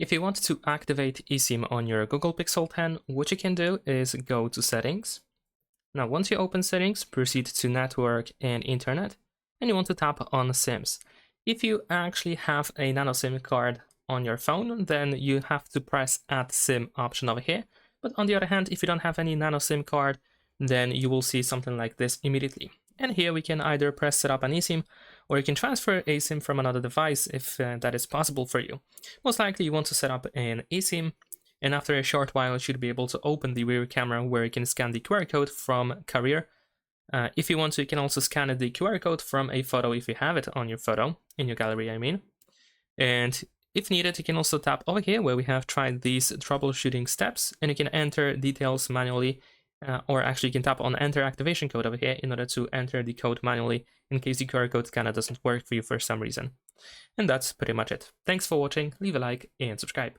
If you want to activate eSIM on your Google Pixel 10, what you can do is go to Settings. Now, once you open Settings, proceed to Network and Internet, and you want to tap on SIMs. If you actually have a nano SIM card on your phone, then you have to press Add SIM option over here. But on the other hand, if you don't have any nano SIM card, then you will see something like this immediately. And here we can either press set up an eSIM, or you can transfer a SIM from another device if that is possible for you. Most likely you want to set up an eSIM, and after a short while you should be able to open the rear camera where you can scan the QR code from Carrier. If you want to, you can also scan the QR code from a photo if you have it on your photo, in your gallery I mean. And if needed, you can also tap over here where we have tried these troubleshooting steps, and you can enter details manually, or actually you can tap on enter activation code over here in order to enter the code manually in case the QR code scanner doesn't work for you for some reason. And that's pretty much it. Thanks for watching, leave a like and subscribe.